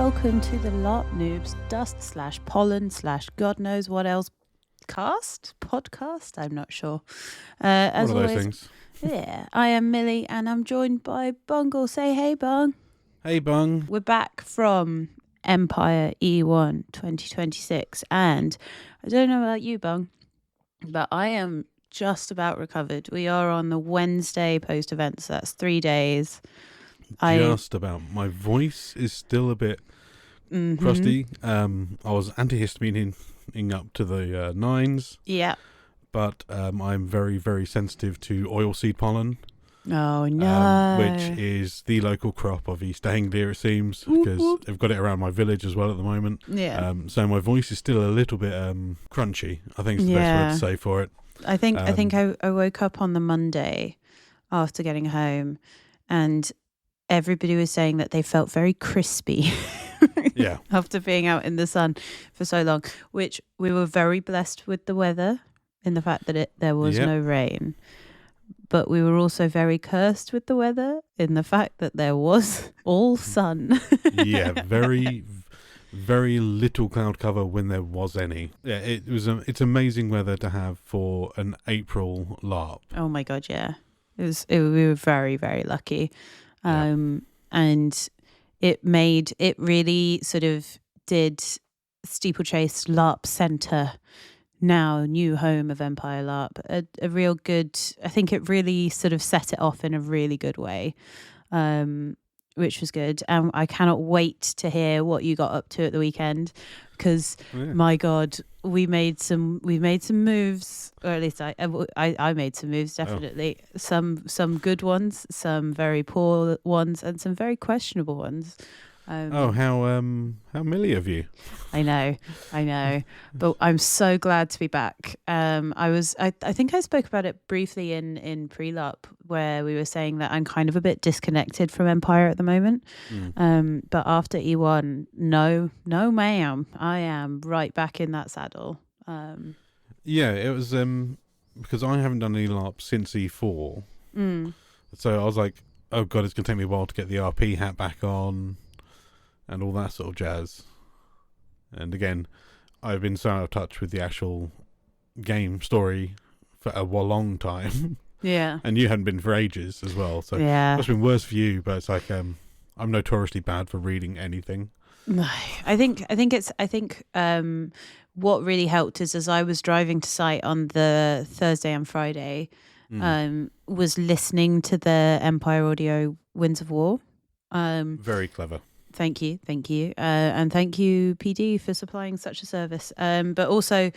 welcome to the LARP Noobs Dust / Pollen / God knows what else podcast? I'm not sure. As One of those always, things. yeah, I am Millie and I'm joined by Bungle. Say hey, Bung. Hey, Bung. We're back from Empire E1 2026 and I don't know about you, Bung, but I am just about recovered. We are on the Wednesday post-event, so that's 3 days. Just about. My voice is still a bit crusty. I was antihistamine up to the 9s. Yeah. But I'm very, very sensitive to oilseed pollen. Oh, no. Which is the local crop of East Anglia, it seems, because they've got it around my village as well at the moment. Yeah. So my voice is still a little bit crunchy, I think is the best word to say for it. I think I woke up on the Monday after getting home and everybody was saying that they felt very crispy. Yeah. After being out in the sun for so long, which we were very blessed with the weather in the fact that there was no rain. But we were also very cursed with the weather in the fact that there was all sun. Yeah, very, very little cloud cover when there was any. Yeah, it's amazing weather to have for an April LARP. Oh my God, yeah. We were very, very lucky. And it really sort of did Steeplechase LARP Centre, now new home of Empire LARP, a real good, I think it really sort of set it off in a really good way, which was good. And I cannot wait to hear what you got up to at the weekend, because my God, we made some moves, or at least I made some moves, definitely. Some good ones, some very poor ones, and some very questionable ones. How Millie of you? I know, but I'm so glad to be back. I think I spoke about it briefly in pre-LARP, where we were saying that I'm kind of a bit disconnected from Empire at the moment. But after E1, no ma'am, I am right back in that saddle. Yeah, it was because I haven't done any LARP since E4, so I was like, oh God, it's gonna take me a while to get the RP hat back on and all that sort of jazz. And again, I've been so out of touch with the actual game story for a long time. Yeah. And you hadn't been for ages as well. So yeah, it must have been worse for you, but it's like I'm notoriously bad for reading anything. I think what really helped is, as I was driving to site on the Thursday and Friday, was listening to the Empire Audio Winds of War. Very clever. Thank you. And thank you, PD, for supplying such a service. But also,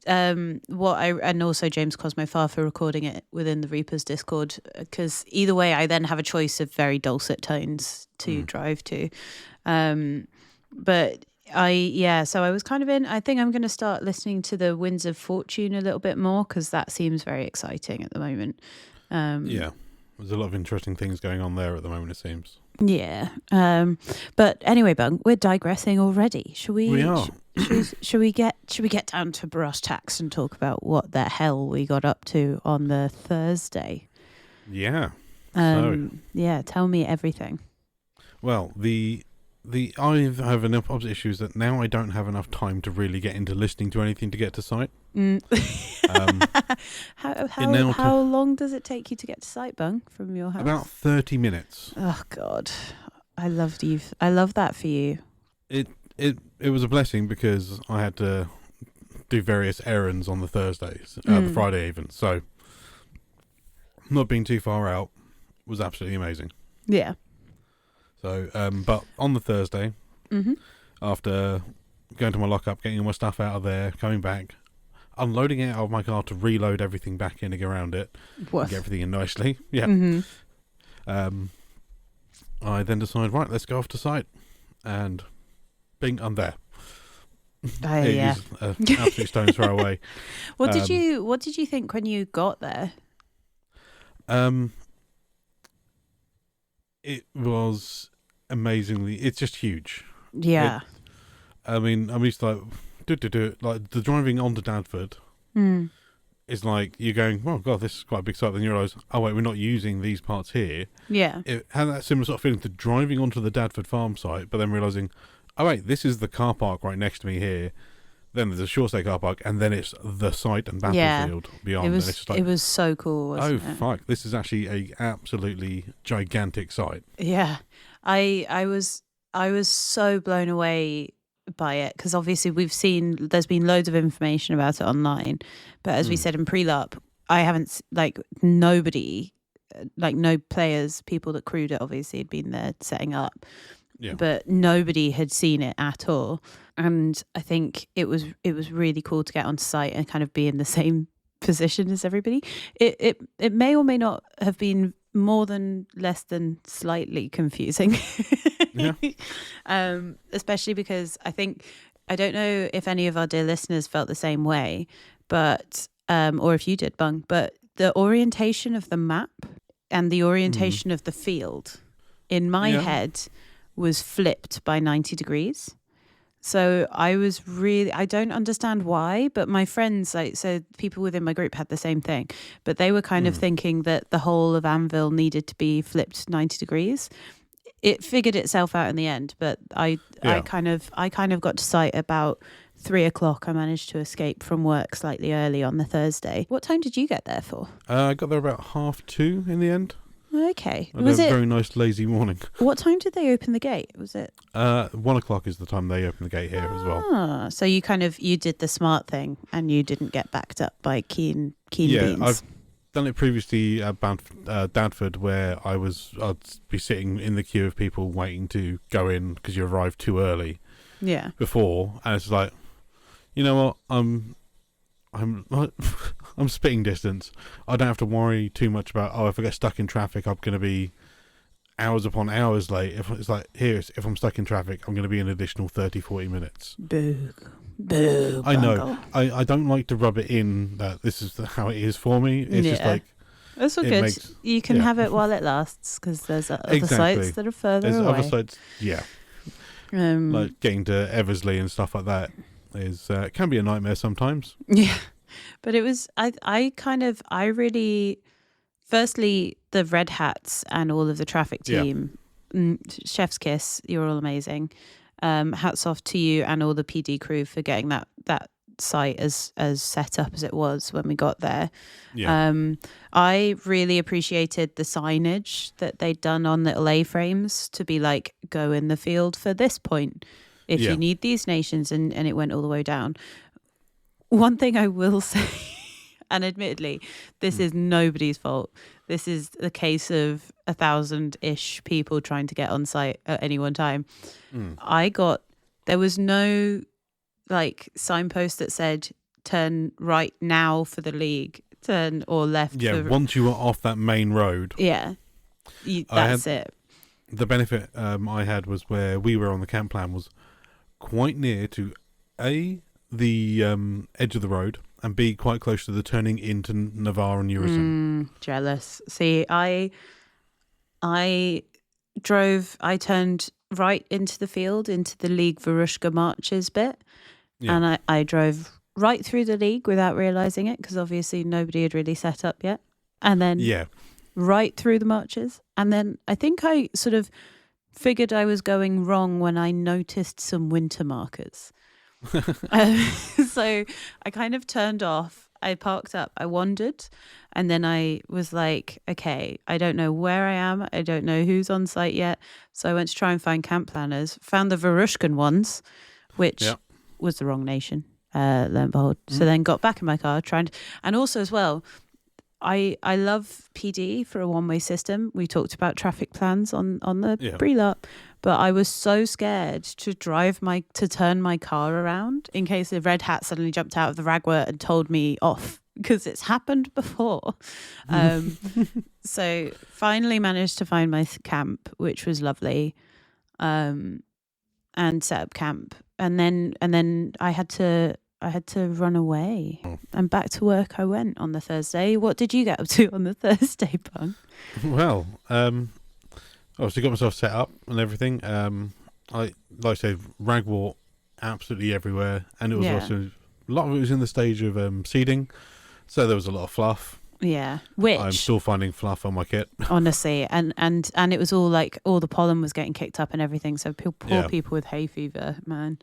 also James Cosmofar for recording it within the Reapers Discord, because either way, I then have a choice of very dulcet tones to drive to. But so I was kind of I think I'm going to start listening to the Winds of Fortune a little bit more, because that seems very exciting at the moment. Yeah, there's a lot of interesting things going on there at the moment, it seems. Yeah. But anyway, Bung, we're digressing already. We are. Should we get down to brass tacks and talk about what the hell we got up to on the Thursday? Yeah. Yeah, tell me everything. Well, I have an opposite issue is that now I don't have enough time to really get into listening to anything to get to site. How long does it take you to get to site, Bung, from your house? About 30 minutes. Oh God, I love that for you. It was a blessing because I had to do various errands on the Thursdays, the Friday even. So not being too far out was absolutely amazing. Yeah. So, but on the Thursday, after going to my lockup, getting all my stuff out of there, coming back, unloading it out of my car to reload everything back in around it, and get everything in nicely. Yeah. I then decided, right, let's go off to site, and bing, I'm there. Yeah. Absolute stone's throw away. What did you think when you got there? It was amazingly. It's just huge. Yeah. I'm used to like the driving onto Dadford. Is like you're going, oh God, this is quite a big site. Then you realise, oh wait, we're not using these parts here. Yeah. It had that similar sort of feeling to driving onto the Dadford farm site, but then realising, oh wait, this is the car park right next to me here. Then there's a short stay car park, and then it's the site and battlefield beyond. It was, and it's just like, it was so cool, wasn't it? Fuck, this is actually a absolutely gigantic site. Yeah. I was so blown away by it, because obviously there's been loads of information about it online, but as we said in pre-LARP, I haven't, like, nobody, like, no players, people that crewed it obviously had been there setting up, but nobody had seen it at all. And I think it was really cool to get on site and kind of be in the same position as everybody. It may or may not have been less than slightly confusing. Especially because I don't know if any of our dear listeners felt the same way, but or if you did, Bung, but the orientation of the map and the orientation of the field in my head was flipped by 90 degrees. So I don't understand why, but my friends, so people within my group had the same thing, but they were kind of thinking that the whole of Anvil needed to be flipped 90 degrees. It figured itself out in the end, but I kind of got to site about 3:00. I managed to escape from work slightly early on the Thursday. What time did you get there for? I got there about 2:30 in the end. Okay. I had a very nice lazy morning. What time did they open the gate? Was it 1:00 is the time they open the gate here as well. So you did the smart thing and you didn't get backed up by keen beans. I've done it previously at Dadford, where I'd be sitting in the queue of people waiting to go in because you arrived too early. Yeah. Before, and it's like, you know what, I'm spitting distance. I don't have to worry too much about, if I get stuck in traffic, I'm going to be hours upon hours late. If it's like, if I'm stuck in traffic, I'm going to be an additional 30-40 minutes. Boo. I know. I don't like to rub it in that this is how it is for me. It's just like, that's all good. You can have it while it lasts, because there's other sites that are further away. There's other sites, like getting to Eversley and stuff like that is can be a nightmare sometimes. Yeah. But it was, I really, firstly, the Red Hats and all of the traffic team, chef's kiss, you're all amazing. Hats off to you and all the PD crew for getting that site as set up as it was when we got there. I really appreciated the signage that they'd done on little A-frames to be like, go in the field for this point if you need these nations, and it went all the way down. One thing I will say, and admittedly, this is nobody's fault. This is the case of 1,000-ish people trying to get on site at any one time. There was no like signpost that said turn right now for the league, turn or left. Once you were off that main road. That's it. The benefit I had was where we were on the camp plan was quite near to the edge of the road, and B, quite close to the turning into Navarre and Urison. Jealous. See, I turned right into the field, into the League Varushka marches bit, and I drove right through the league without realising it, because obviously nobody had really set up yet, and then right through the marches, and then I think I sort of figured I was going wrong when I noticed some winter markers. So I kind of turned off, I parked up, I wandered, and then I was like, okay, I don't know where I am, I don't know who's on site yet, so I went to try and find camp planners, found the Varushkan ones, which was the wrong nation, lo and behold. So then got back in my car, and also as well, I love PD for a one-way system. We talked about traffic plans on the pre-LARP, but I was so scared to turn my car around in case a red hat suddenly jumped out of the ragwort and told me off, because it's happened before. So finally managed to find my camp, which was lovely, and set up camp, and then I had to run away, and back to work I went on the Thursday. What did you get up to on the Thursday, Bung? Well, obviously got myself set up and everything. Like I said, ragwort absolutely everywhere, and it was also a lot of it was in the stage of seeding, so there was a lot of fluff. Yeah, which I'm still finding fluff on my kit. Honestly, and it was all like all the pollen was getting kicked up and everything. So poor people with hay fever, man.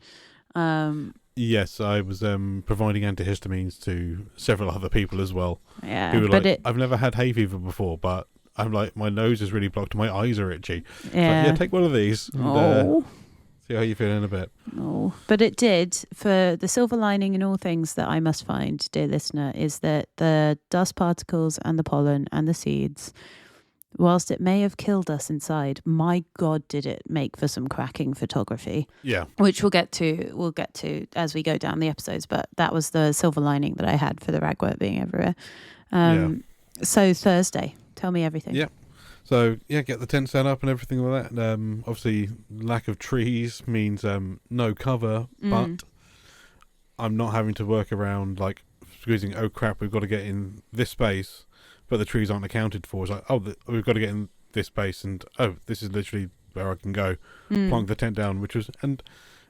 Yes, I was providing antihistamines to several other people as well. Yeah, who were like, I've never had hay fever before, but I'm like, my nose is really blocked, my eyes are itchy. Yeah, like, take one of these. And, see how you feel in a bit. Oh, but it did. For the silver lining in all things that I must find, dear listener, is that the dust particles and the pollen and the seeds, whilst it may have killed us inside, my God, did it make for some cracking photography. Yeah. Which we'll get to as we go down the episodes. But that was the silver lining that I had for the ragwort being everywhere. So Thursday, tell me everything. Yeah. So, get the tent set up and everything like that. Obviously, lack of trees means no cover, but I'm not having to work around, like, squeezing, oh, crap, we've got to get in this space, but the trees aren't accounted for. It's like, we've got to get in this space, and, this is literally where I can go. Plonk the tent down, and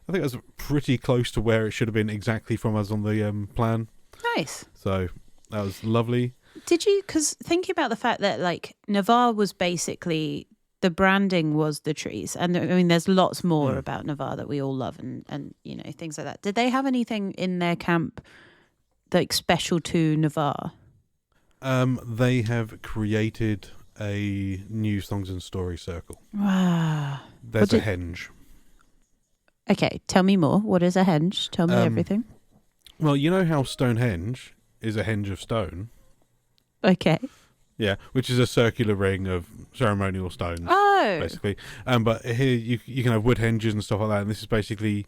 I think that's pretty close to where it should have been exactly from us on the plan. Nice. So, that was lovely. Did you, because thinking about the fact that like Navarre was basically, the branding was the trees. And I mean, there's lots more about Navarre that we all love and, you know, things like that. Did they have anything in their camp like special to Navarre? They have created a new songs and story circle. Wow. There's a henge. Okay, tell me more. What is a henge? Tell me everything. Well, you know how Stonehenge is a henge of stone? Okay. Yeah, which is a circular ring of ceremonial stones. Oh. Basically. But here you can have wood henges and stuff like that, and this is basically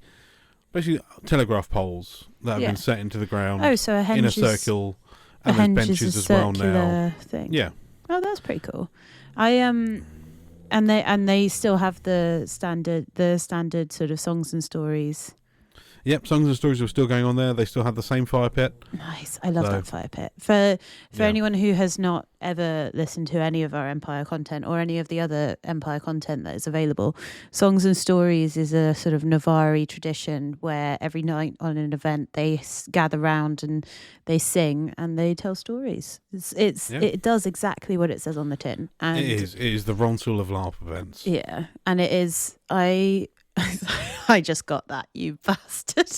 telegraph poles that have been set into the ground so a henge in a circle, and there's benches as well now. Thing. Yeah. Oh, that's pretty cool. And they still have the standard sort of songs and stories. Yep, songs and stories are still going on there. They still have the same fire pit. Nice. I love that fire pit. For anyone who has not ever listened to any of our Empire content or any of the other Empire content that is available, Songs and Stories is a sort of Navarre tradition where every night on an event they gather round and they sing and they tell stories. It does exactly what it says on the tin. And it is the Ronsul of LARP events. Yeah, and it is. I just got that, you bastard.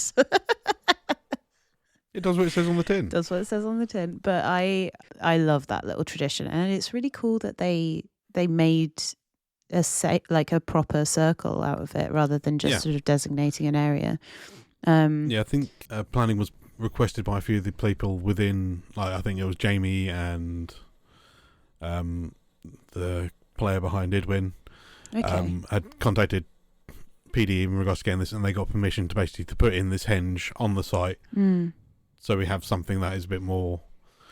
It does what it says on the tin. Does what it says on the tin. But I love that little tradition, and it's really cool that they made a proper circle out of it rather than just sort of designating an area. I think planning was requested by a few of the people within. Like I think it was Jamie and the player behind Idwin. Okay. Had contacted PD in regards to getting this, and they got permission to basically to put in this henge on the site, so we have something that is a bit more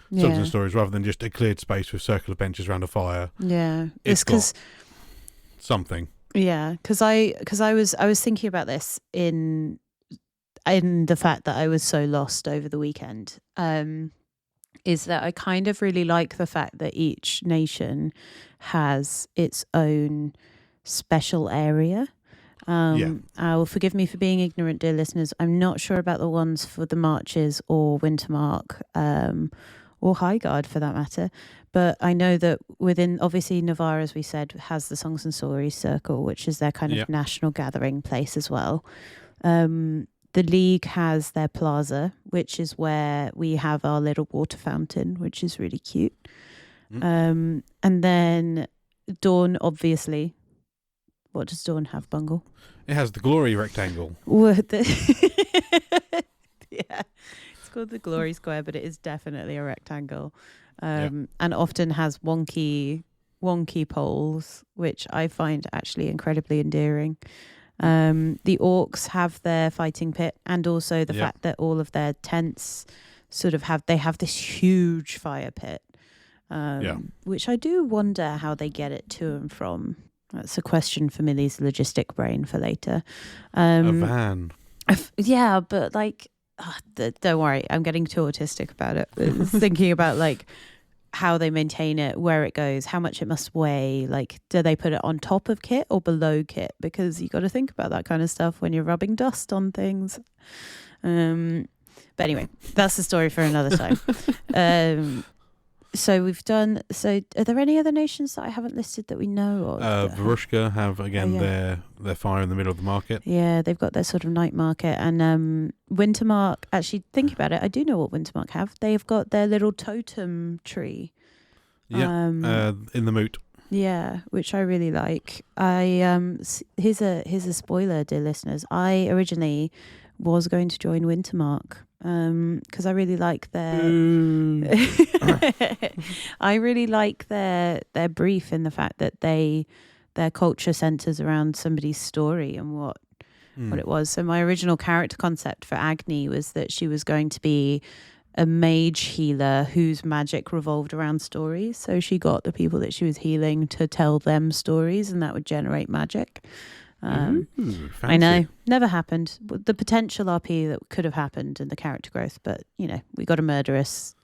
songs and stories rather than just a cleared space with circular benches around a fire. Yeah, it's because something. Yeah, because I was thinking about this in the fact that I was so lost over the weekend. Is that I kind of really like the fact that each nation has its own special area. Forgive me for being ignorant, dear listeners. I'm not sure about the ones for the marches or Wintermark, or Highguard for that matter. But I know that within, obviously, Navarre, as we said, has the Songs and Stories Circle, which is their kind of national gathering place as well. The League has their plaza, which is where we have our little water fountain, which is really cute. And then Dawn, obviously. What does Dawn have, Bungle? It has the Glory rectangle. Yeah, it's called the Glory Square, but it is definitely a rectangle. And often has wonky poles, which I find actually incredibly endearing. The orcs have their fighting pit, and also the fact that all of their tents sort of have this huge fire pit, which I do wonder how they get it to and from. That's a question for Millie's logistic brain for later. A van. Yeah, but like, don't worry, I'm getting too autistic about it. Thinking about like how they maintain it, where it goes, how much it must weigh. Like, do they put it on top of kit or below kit? Because you got to think about that kind of stuff when you're rubbing dust on things. But anyway, that's the story for another time. So we've done. So are there any other nations that I haven't listed that we know of? Varushka have again their fire in the middle of the market. Yeah, they've got their sort of night market, and Wintermark. Actually, thinking about it, I do know what Wintermark have. They've got their little totem tree. Yeah, in the moot. Yeah, which I really like. Here's a spoiler, dear listeners. I originally was going to join Wintermark because I really like their I really like their brief in the fact that their culture centers around somebody's story and what it was. So my original character concept for Agni was that she was going to be a mage healer whose magic revolved around stories. So she got the people that she was healing to tell them stories, and that would generate magic. I know, never happened. The potential RP that could have happened in the character growth, but we got a murderous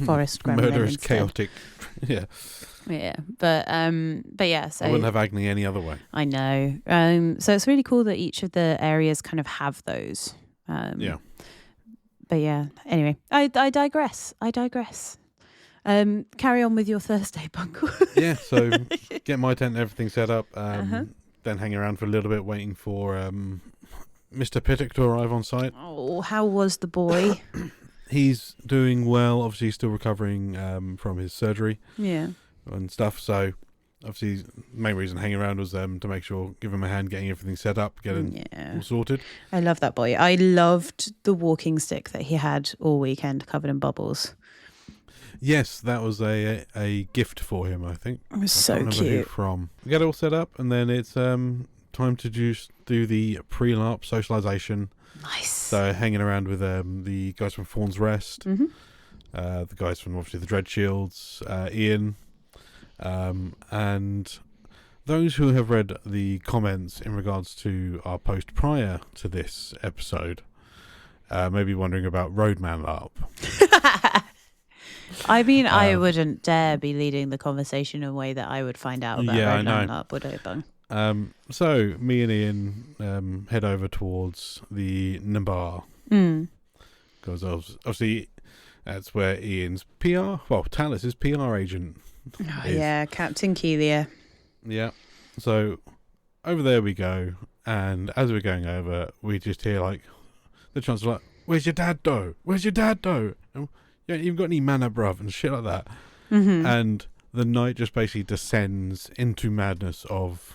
forest gremlin murderous instead. Chaotic. Yeah. But yeah, so I wouldn't have Agni any other way. I know. So it's really cool that each of the areas kind of have those. Yeah. But yeah, anyway, I digress. Carry on with your Thursday, Bungle. Yeah, so get my tent and everything set up. Then hang around for a little bit waiting for Mr. Pittock to arrive on site. Oh, how was the boy? He's doing well. Obviously, he's still recovering from his surgery. Yeah. And stuff. So, obviously, the main reason hanging around was to make sure, give him a hand getting everything set up, getting all sorted. I love that boy. I loved the walking stick that he had all weekend covered in bubbles. Yes, that was a gift for him, I think. It was so cute. We get it all set up, and then it's time to just do the pre-LARP socialization. Nice. So hanging around with the guys from Fawn's Rest, the guys from obviously the Dread Shields, Ian, and those who have read the comments in regards to our post prior to this episode may be wondering about Roadman LARP. I mean, I wouldn't dare be leading the conversation in a way that I would find out about Roadman LARP, would I, Bung? So me and Ian head over towards the Nabar. Because obviously that's where Ian's Talis' PR agent is. Yeah, Captain Keelia. Yeah. So over there we go, and as we're going over, we just hear the Chancellor like, "Where's your dad, though? Where's your dad, though? You ain't even got any mana, bruv," and shit like that. And the night just basically descends into madness of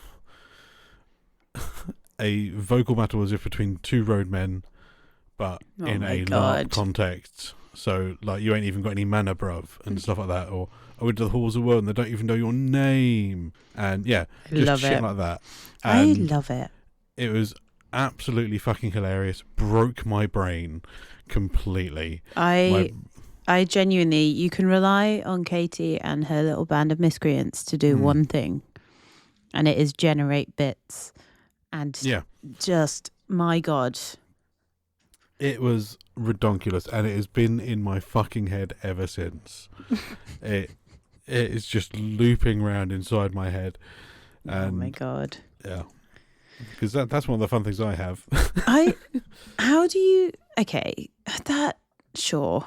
a vocal battle as if between two roadmen, but in a LARP context. So, you ain't even got any mana, bruv, and stuff like that. Or, I went to the halls of the world and they don't even know your name. And, yeah, just shit like that. And I love it. It was absolutely fucking hilarious. Broke my brain completely. I genuinely, you can rely on Katie and her little band of miscreants to do one thing, and it is generate bits. And just, my God. It was redonkulous, and it has been in my fucking head ever since. It is just looping around inside my head. And, oh my God. Yeah. Because that's one of the fun things I have. Sure.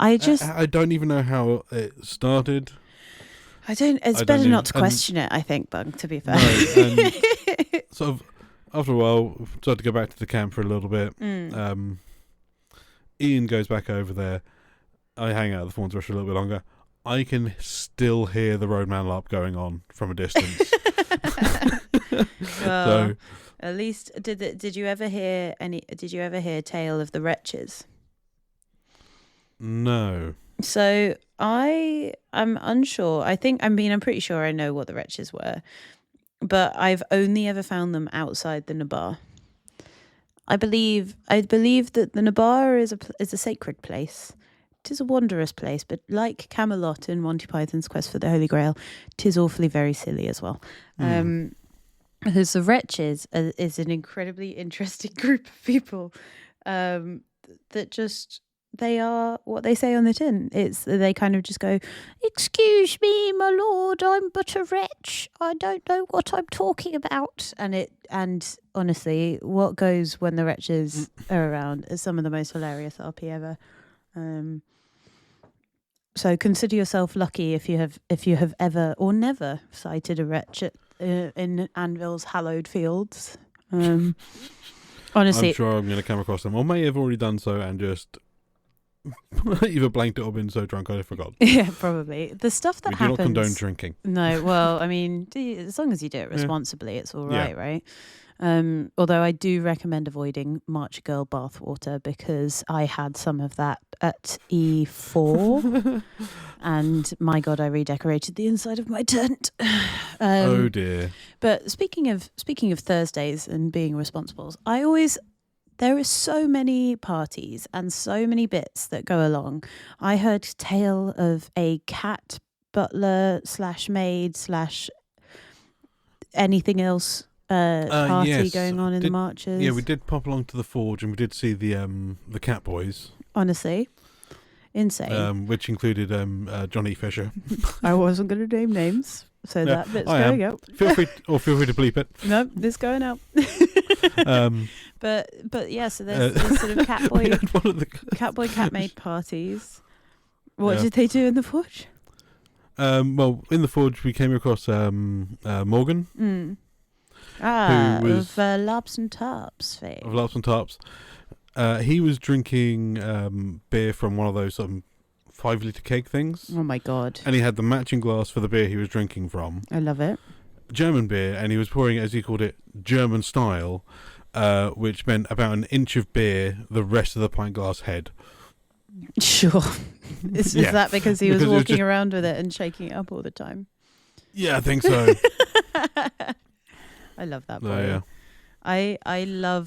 I don't even know how it started. It's better not to question it, I think, Bug, to be fair. No, sort of, after a while, started to go back to the camp for a little bit. Ian goes back over there. I hang out at the Fawn's Rush a little bit longer. I can still hear the Roadman LARP going on from a distance. Well, so, at least did you ever hear Tale of the Wretches? No. So I'm unsure. I'm pretty sure I know what the Wretches were, but I've only ever found them outside the Nabar. I believe that the Nabar is a sacred place. It is a wondrous place, but like Camelot in Monty Python's Quest for the Holy Grail, it is awfully very silly as well. Because the Wretches is an incredibly interesting group of people that just... They are what they say on the tin. They kind of just go, "Excuse me, my lord, I'm but a wretch. I don't know what I'm talking about." And honestly, what goes when the Wretches are around is some of the most hilarious RP ever. So consider yourself lucky if you have ever or never sighted a wretch in Anvil's hallowed fields. Honestly, I'm sure I'm going to come across them, or may have already done so and just either blanked it or been so drunk I forgot. Yeah, probably. The stuff that happens. We do not condone drinking. No, well, I mean, as long as you do it responsibly, it's all right, right? Although I do recommend avoiding March Girl bathwater because I had some of that at E4, and my God, I redecorated the inside of my tent. Oh dear! But speaking of Thursdays and being responsibles, there are so many parties and so many bits that go along. I heard tale of a cat butler / maid / anything else party going on in the marches. Yeah, we did pop along to the Forge and we did see the Cat Boys. Honestly, insane. Which included Johnny Fisher. I wasn't going to name names, so that bit's going out. Feel free to bleep it. No, it's going out. But yeah, so there's sort of cat boy cat maid parties. What did they do in the Forge? Well, in the Forge we came across Morgan. Who was of LARPs and Tarps fame. Of LARPs and Tarps. He was drinking beer from one of those 5-litre keg things. Oh my God. And he had the matching glass for the beer he was drinking from. I love it. German beer, and he was pouring it, as he called it, German style, which meant about an inch of beer the rest of the pint glass head. Sure. Is that because he was walking around with it and shaking it up all the time? Yeah, I think so. I love that boy. Oh, yeah.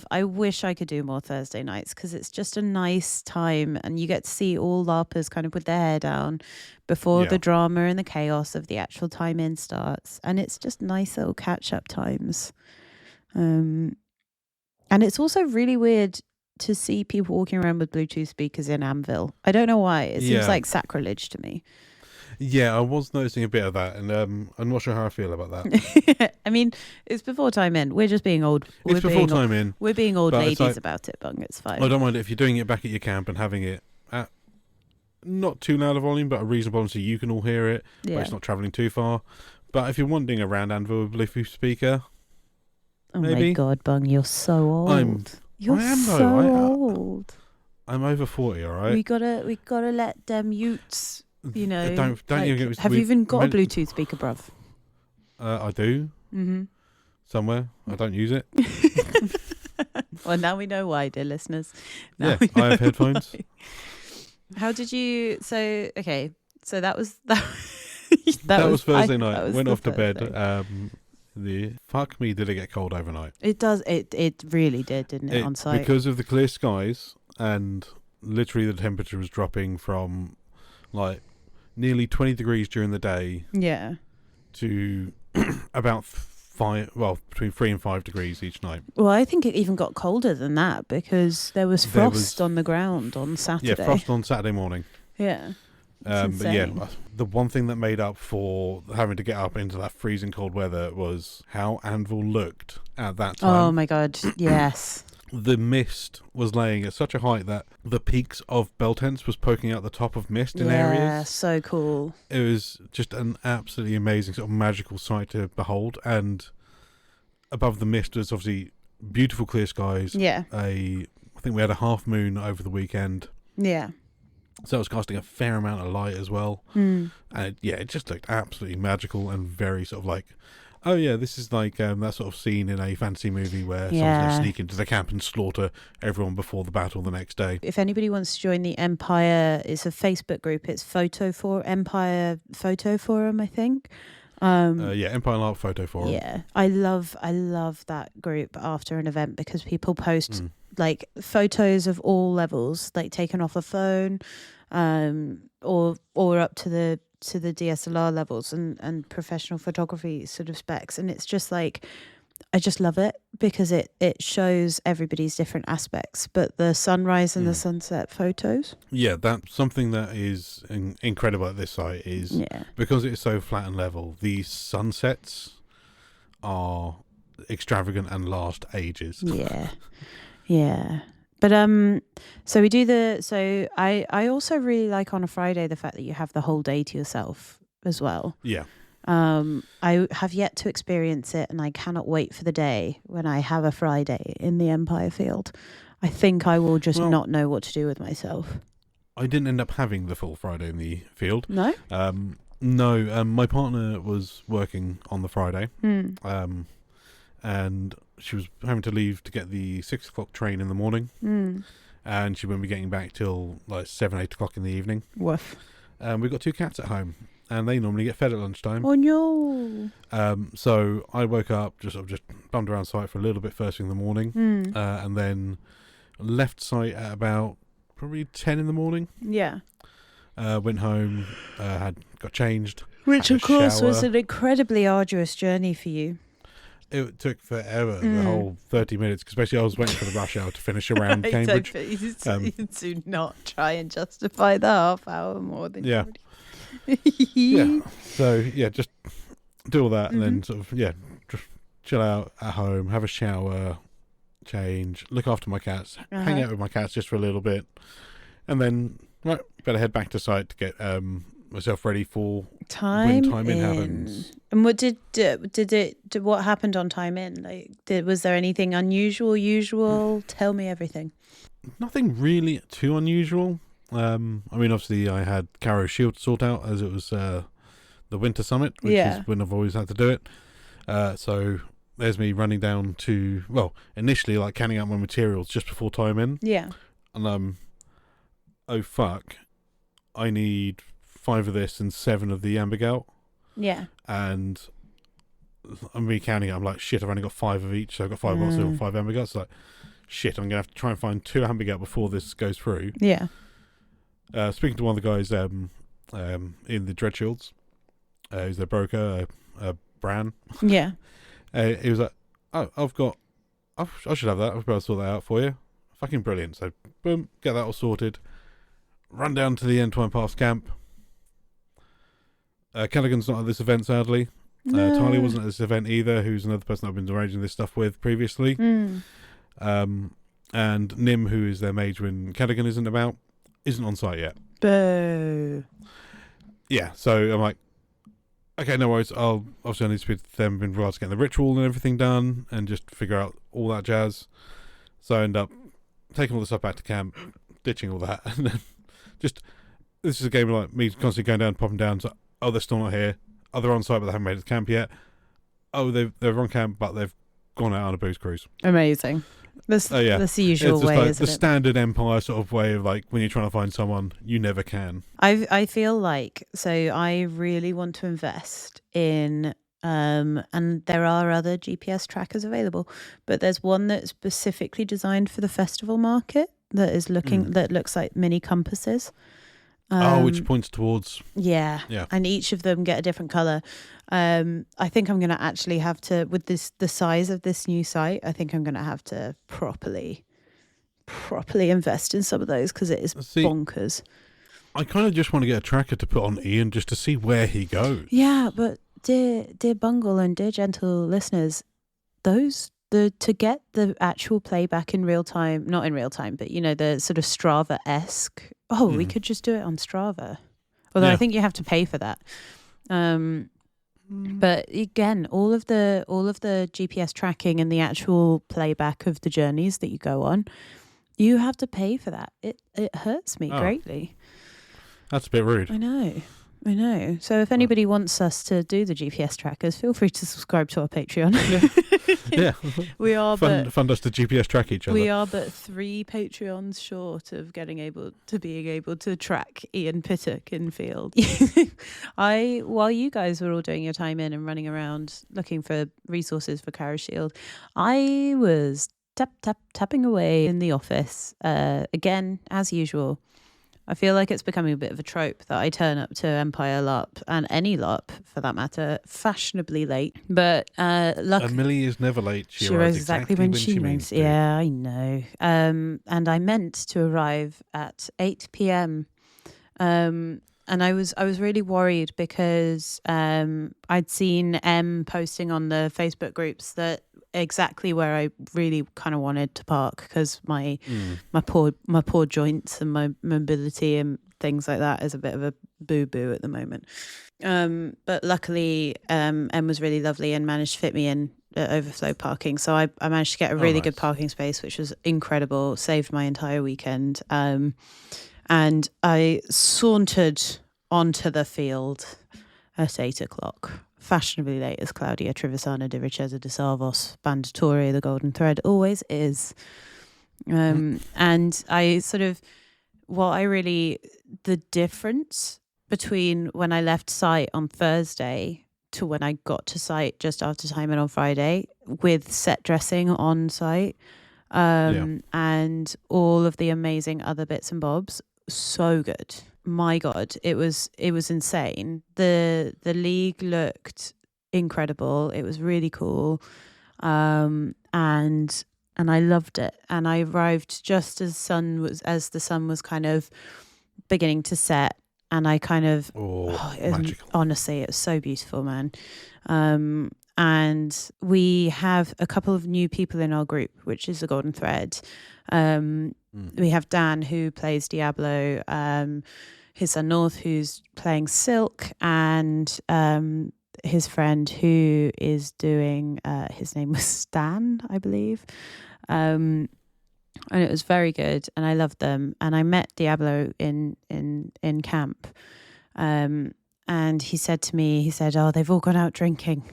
I wish I could do more Thursday nights because it's just a nice time and you get to see all LARPers kind of with their hair down before the drama and the chaos of the actual time in starts, and it's just nice little catch up times. And it's also really weird to see people walking around with Bluetooth speakers in Anvil. I don't know why. It seems like sacrilege to me. Yeah, I was noticing a bit of that, and I'm not sure how I feel about that. I mean, it's before time in. We're just being old. It's before time in. We're being old ladies about it, Bung. It's fine. I don't mind it if you're doing it back at your camp and having it at not too loud a volume, but a reasonable volume so you can all hear it, but it's not travelling too far. But if you're wandering around Anvil with a Bluetooth speaker, maybe. My God, Bung, you're so old. Old. I'm over 40, all right? We gotta let them youths. You know, don't even have you even got a Bluetooth speaker, bruv? I do. Mm-hmm. Somewhere. I don't use it. Well, now we know why, dear listeners. I have headphones. Why. How did you? So that was that was Thursday night. Went off to bed. Fuck me, did it get cold overnight? It does. It really did, didn't it? On site because of the clear skies and literally the temperature was dropping from like nearly 20 degrees during the day to about between 3 and 5 degrees each night. Well, I think it even got colder than that because there was frost on the ground on Saturday. Yeah, frost on Saturday morning. Yeah. But the one thing that made up for having to get up into that freezing cold weather was how Anvil looked at that time. Oh my God, yes. The mist was laying at such a height that the peaks of bell tents was poking out the top of mist in areas. Yeah, so cool. It was just an absolutely amazing sort of magical sight to behold. And above the mist was obviously beautiful clear skies. Yeah. I think we had a half moon over the weekend. Yeah. So it was casting a fair amount of light as well. And it just looked absolutely magical and very sort of like, oh yeah, this is like that sort of scene in a fantasy movie where someone's going to sneak into the camp and slaughter everyone before the battle the next day. If anybody wants to join the Empire, it's a Facebook group. It's Empire Photo Forum, I think. Empire LARP Photo Forum. Yeah, I love that group after an event because people post like photos of all levels, like taken off a phone, or up to the DSLR levels and professional photography sort of specs, and it's just like I just love it because it shows everybody's different aspects, but the sunrise and the sunset photos. Yeah, that's something that is incredible at this site is because it's so flat and level, the sunsets are extravagant and last ages. Yeah. But so we do so I also really like on a Friday the fact that you have the whole day to yourself as well. Yeah. I have yet to experience it, and I cannot wait for the day when I have a Friday in the Empire Field. I think I will just not know what to do with myself. I didn't end up having the full Friday in the field. No? No. My partner was working on the Friday. And she was having to leave to get the 6 o'clock train in the morning. And she wouldn't be getting back till like 7, 8 o'clock in the evening. Woof. We've got 2 cats at home, and they normally get fed at lunchtime. Oh no! So I woke up, just bummed around site for a little bit first thing in the morning, and then left site at about probably 10 in the morning. Yeah. Went home, got changed. Which of course was an incredibly arduous journey for you. It took forever, the whole 30 minutes, especially I was waiting for the rush hour to finish around Cambridge. Do not try and justify the half hour more than yeah. Yeah. So, yeah, just do all that and then sort of, just chill out at home, have a shower, change, look after my cats, hang out with my cats just for a little bit, and then, better head back to site to get myself ready for when time in happens. And what what happened on time in? Like, was there anything unusual, usual? Tell me everything. Nothing really too unusual. I mean, obviously, I had Caro Shield to sort out as it was the Winter Summit, which is when I've always had to do it. So there's me running down to, initially, like, canning out my materials just before time in. Yeah. And oh fuck, I need 5 of this and 7 of the amber gout. Yeah. And I'm recounting it. I'm like, shit, I've only got 5 of each. So I've got 5 bottles and 5 amber gouts. Like, shit, I'm going to have to try and find 2 amber gout before this goes through. Yeah. Speaking to one of the guys in the Dread Shields, who's their broker, Bran. Yeah. He was like, oh, I should have that. I'll be able to sort that out for you. Fucking brilliant. So, boom, get that all sorted. Run down to the Entwine Paths camp. Callaghan's not at this event, sadly. No. Tali wasn't at this event either, who's another person I've been arranging this stuff with previously. And Nim, who is their mage when Callaghan isn't on site yet. Boo. Yeah, so I'm like, okay, no worries. I need to speak to them in regards to getting the ritual and everything done and just figure out all that jazz. So I end up taking all the stuff back to camp, ditching all that, and then this is a game of like me constantly going down, popping down. So, they're still not here. They're on site, but they haven't made it to camp yet. They're on camp, but they've gone out on a booze cruise. Amazing. That's the usual way, like isn't the it? standard Empire sort of way of like when you're trying to find someone, you never can. I feel like, so I really want to invest in, and there are other GPS trackers available, but there's one that's specifically designed for the festival market that is that looks like mini compasses. Which points towards... Yeah. And each of them get a different colour. I think I'm going to actually have to, with the size of this new site, I think I'm going to have to properly invest in some of those because it is bonkers. I kind of just want to get a tracker to put on Ian just to see where he goes. Yeah, but dear Bungle and dear gentle listeners, to get the actual playback in real time, not in real time, but the sort of Strava-esque. We could just do it on Strava. Although I think you have to pay for that. But again, all of the GPS tracking and the actual playback of the journeys that you go on, you have to pay for that. It hurts me greatly. That's a bit rude. I know. So if anybody wants us to do the GPS trackers, feel free to subscribe to our Patreon. Yeah. We are fund us to GPS track each other. We are but 3 Patreons short of being able to track Ian Pittock in field. While you guys were all doing your time in and running around looking for resources for Caro Shield, I was tapping away in the office, again, as usual. I feel like it's becoming a bit of a trope that I turn up to Empire LARP, and any LARP for that matter, fashionably late. But Millie is never late. She arrives exactly when she means to. Yeah, I know. And I meant to arrive at 8 p.m. And I was really worried because I'd seen M posting on the Facebook groups that exactly where I really kind of wanted to park, because my poor joints and my mobility and things like that is a bit of a boo-boo at the moment. But luckily, Em was really lovely and managed to fit me in overflow parking. So I managed to get a really good parking space, which was incredible, saved my entire weekend. And I sauntered onto the field at 8 o'clock, fashionably late as Claudia Trivisana di Ricchezza di Salvos, Bandatore, the Golden Thread, always is. And I sort of, the difference between when I left site on Thursday to when I got to site just after timing on Friday, with set dressing on site, and all of the amazing other bits and bobs, so good. My God, it was insane. The league looked incredible. It was really cool, and I loved it. And I arrived just as the sun was kind of beginning to set, and I kind of honestly, it was so beautiful, man. And we have a couple of new people in our group, which is the Golden Thread. We have Dan, who plays Diablo, his son North, who's playing Silk, and his friend who is doing, his name was Stan, I believe. And it was very good, and I loved them. And I met Diablo in camp, and he said to me, "Oh, they've all gone out drinking."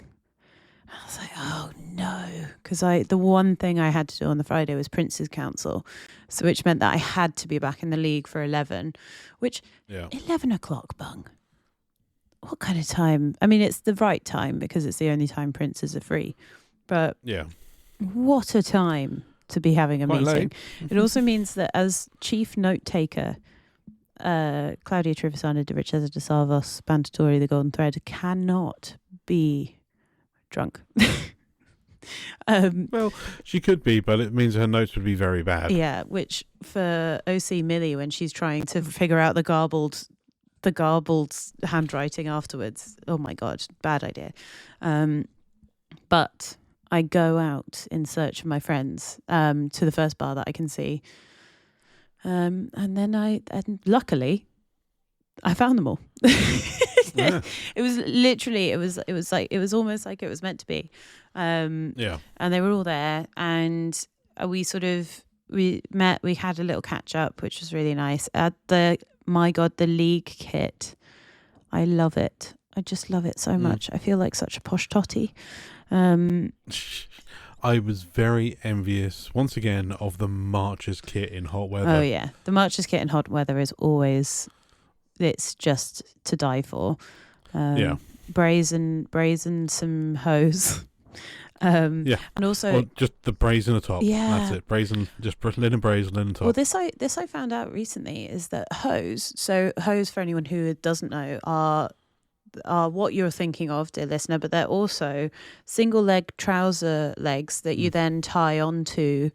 I was like, "Oh no," because the one thing I had to do on the Friday was Prince's Council, so which meant that I had to be back in the league for 11, which 11 o'clock, Bung. What kind of time? I mean, it's the right time because it's the only time Princes are free, but what a time to be having a quite meeting. Late. It also means that as chief note taker, Claudia Trivisana di Ricchezza di Salvos, Bandatore, the Golden Thread, cannot be drunk. Well, she could be, but it means her notes would be very bad. Yeah, which for OC Millie, when she's trying to figure out the garbled handwriting afterwards, oh my God, bad idea. But I go out in search of my friends to the first bar that I can see, and then luckily I found them all. It was literally, it was almost like it was meant to be. And they were all there, and we met, we had a little catch up, which was really nice. My God, the league kit, I love it. I just love it so much. I feel like such a posh totty. I was very envious once again of the Marchers kit in hot weather. Oh yeah, the Marchers kit in hot weather is always, it's just to die for. Brazen some hose. And also just the brazen atop. That's it. Brazen, just linen brazen top. Well, this I found out recently is that hose. So hose, for anyone who doesn't know, are what you're thinking of, dear listener, but they're also single leg trouser legs that you then tie onto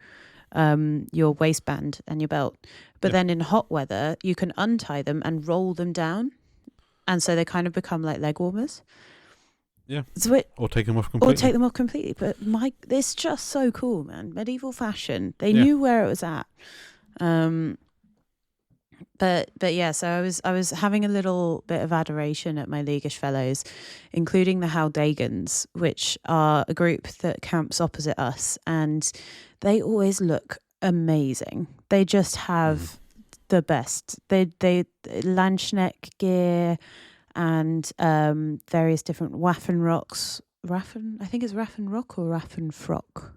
your waistband and your belt. But then in hot weather, you can untie them and roll them down, and so they kind of become like leg warmers. Yeah. So or take them off completely. But it's just so cool, man. Medieval fashion. They knew where it was at. But yeah, so I was having a little bit of adoration at my Leaguish fellows, including the Haldagans, which are a group that camps opposite us, and they always look amazing. They just have the best. They Landschneck gear and various different Waffen rocks. I think it's Raffen Rock or Raffen Frock.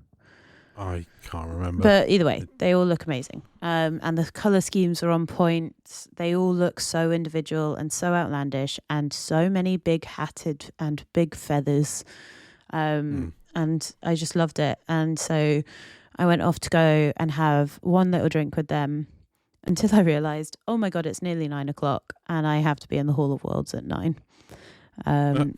I can't remember. But either way, they all look amazing. And the colour schemes are on point. They all look so individual and so outlandish, and so many big hatted and big feathers. And I just loved it. And so I went off to go and have one little drink with them until I realised, oh my God, it's nearly 9 o'clock and I have to be in the Hall of Worlds at 9.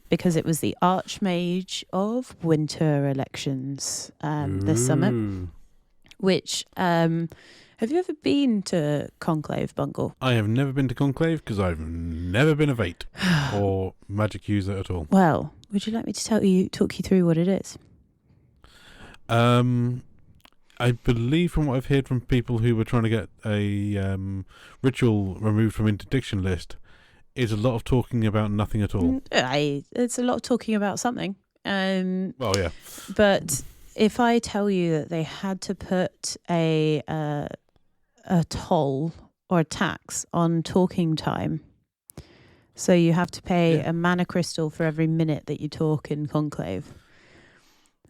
Because it was the Archmage of Winter elections this summer. Which, have you ever been to Conclave, Bungle? I have never been to Conclave because I've never been a Vate or magic user at all. Well, would you like me to talk you through what it is? I believe from what I've heard from people who were trying to get a ritual removed from interdiction list, is a lot of talking about nothing at all. It's a lot of talking about something. Well, yeah. But if I tell you that they had to put a toll or a tax on talking time, so you have to pay a mana crystal for every minute that you talk in Conclave.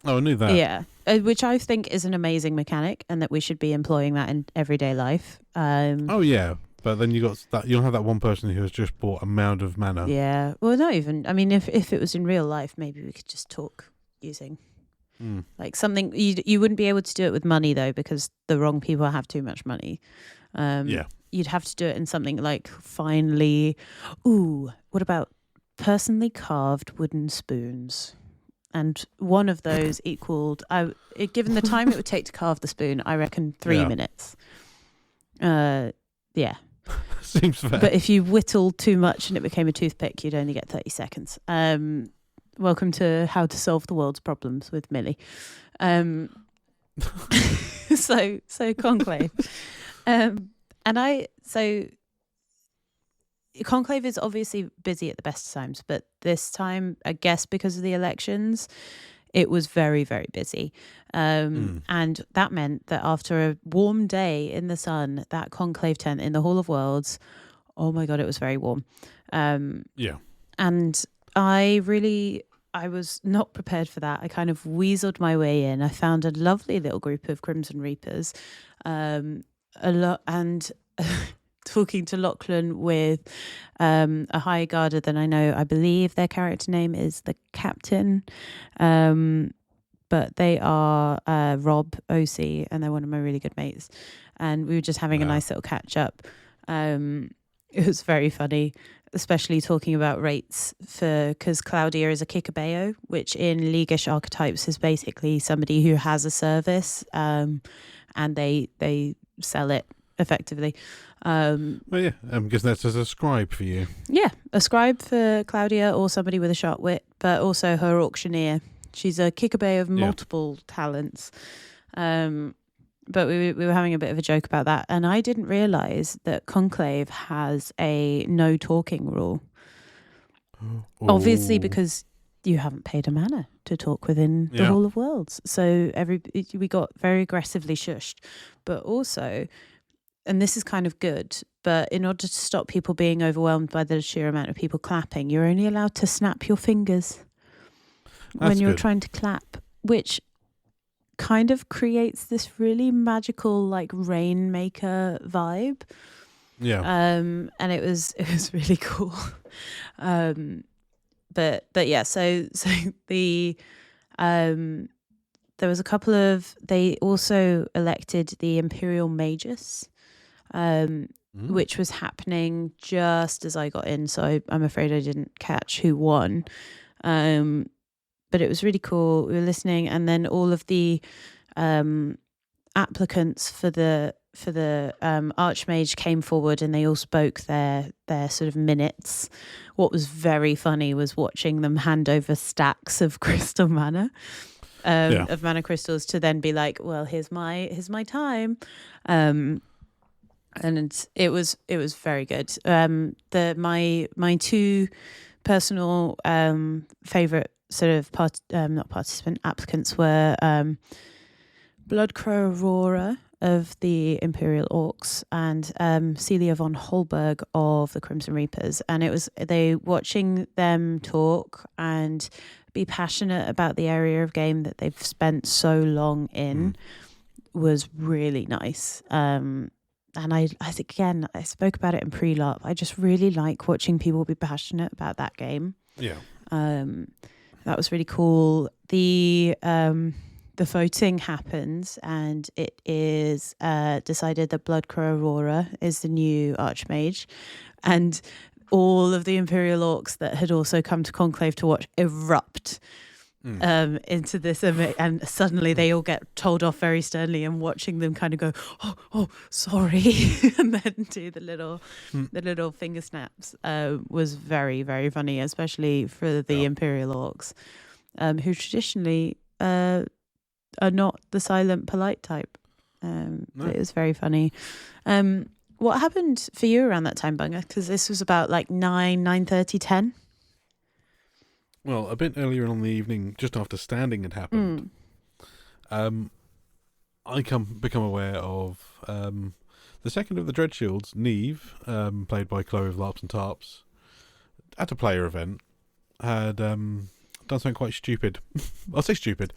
Oh, I knew that. Yeah, which I think is an amazing mechanic, and that we should be employing that in everyday life. Oh yeah, but then you got that. You'll have that one person who has just bought a mound of mana. Yeah, well, not even. I mean, if it was in real life, maybe we could just talk using like something. You wouldn't be able to do it with money though, because the wrong people have too much money. You'd have to do it in something like finely. Ooh, what about personally carved wooden spoons? And one of those equaled, given the time it would take to carve the spoon, I reckon 3 minutes. Yeah. Seems fair. But if you whittled too much and it became a toothpick, you'd only get 30 seconds. Welcome to How to Solve the World's Problems with Millie. So Conclave. Conclave is obviously busy at the best of times, but this time, I guess because of the elections, it was very, very busy. And that meant that after a warm day in the sun, that Conclave tent in the Hall of Worlds, oh my God, it was very warm. Yeah. And I was not prepared for that. I kind of weaseled my way in. I found a lovely little group of Crimson Reapers, and talking to Lachlan with a higher guarder than I know. I believe their character name is the Captain, but they are Rob, OC, and they're one of my really good mates. And we were just having a nice little catch up. It was very funny, especially talking about rates because Claudia is a Kikabeo, which in Leaguish archetypes is basically somebody who has a service, and they sell it effectively. Well, yeah, because that's as a scribe for you. Yeah, a scribe for Claudia, or somebody with a sharp wit, but also her auctioneer. She's a Kikabeo of multiple talents. But we were having a bit of a joke about that, and I didn't realise that Conclave has a no talking rule. Obviously, because you haven't paid a mana to talk within the Hall of Worlds, so we got very aggressively shushed. But also, and this is kind of good, but in order to stop people being overwhelmed by the sheer amount of people clapping, you're only allowed to snap your fingers when you're trying to clap, which kind of creates this really magical like rainmaker vibe. Yeah. And it was really cool. But yeah, so the there was a couple of, they also elected the Imperial Magus, which was happening just as I got in, so I'm afraid I didn't catch who won. But it was really cool. We were listening, and then all of the applicants for the Archmage came forward, and they all spoke their sort of minutes. What was very funny was watching them hand over stacks of crystal mana, of mana crystals, to then be like, "Well, here's my time." And it was very good. My two personal favorite sort of not participant applicants were Bloodcrow Aurora of the Imperial Orcs and Celia von Holberg of the Crimson Reapers, and it was watching them talk and be passionate about the area of game that they've spent so long in was really nice. And I think, again, I spoke about it in pre-LARP. I just really like watching people be passionate about that game. Yeah. That was really cool. The voting happens, and it is decided that Bloodcrow Aurora is the new Archmage, and all of the Imperial Orcs that had also come to Conclave to watch erupt into this, and suddenly they all get told off very sternly, and watching them kind of go, oh sorry, and then do the little finger snaps was very, very funny, especially for the Imperial Orcs, who traditionally are not the silent, polite type. No. But it was very funny. What happened for you around that time, Bunga? Because this was about like 9:30, 10. Well, a bit earlier on in the evening, just after Standing had happened, I become aware of the second of the Dread Shields, Neve, played by Chloe of LARPs and Tarps, at a player event, had done something quite stupid. I'll say stupid.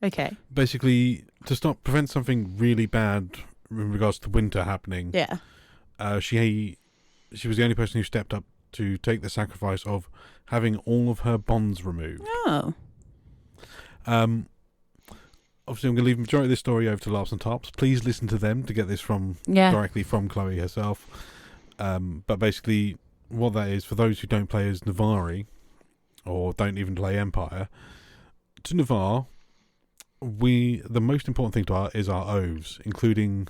Okay. Basically, to prevent something really bad in regards to winter happening. Yeah. She was the only person who stepped up to take the sacrifice of having all of her bonds removed. Oh. Obviously, I'm going to leave the majority of this story over to LARPs and Tarps. Please listen to them to get this directly from Chloe herself. But basically, what that is, for those who don't play as Navari, or don't even play Empire, to Navar, the most important thing to our is our oaths, including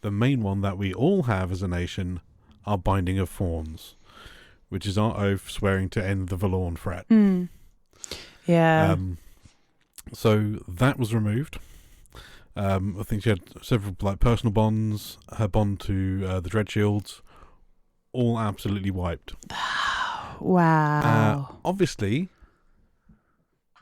the main one that we all have as a nation, our Binding of Fawns, which is our oath swearing to end the Valorn threat. Yeah. So that was removed. I think she had several personal bonds. Her bond to the Dread Shields, all absolutely wiped. Wow. Obviously,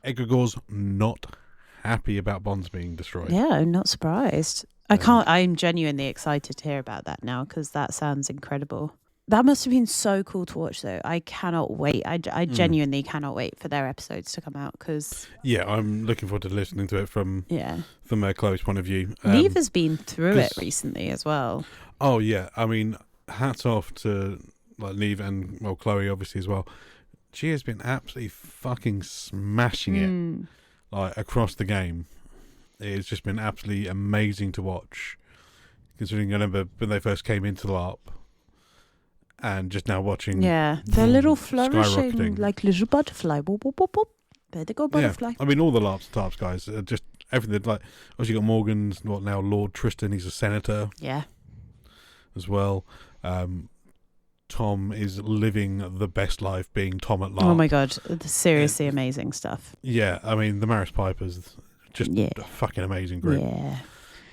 Egregor's not happy about bonds being destroyed. Yeah, I'm not surprised. I'm genuinely excited to hear about that now because that sounds incredible. That must have been so cool to watch, though. I cannot wait. I genuinely cannot wait for their episodes to come out because... Yeah, I'm looking forward to listening to it from Chloe's point of view. Neve has been through it recently as well. Oh, yeah. I mean, hats off to Neve and, Chloe, obviously, as well. She has been absolutely fucking smashing it across the game. It's just been absolutely amazing to watch. Considering I remember when they first came into LARP, and just now watching... Yeah, they're little flourishing, like little butterfly. Boop, boop, boop, boop. There they go, butterfly. Yeah, I mean, all the LARPs and Tarps guys, just everything. Obviously, you got Morgan's, now Lord Tristan, he's a senator. Yeah. As well. Tom is living the best life being Tom at LARP. Oh my God, seriously amazing stuff. Yeah, I mean, the Maris Pipers, just a fucking amazing group. Yeah.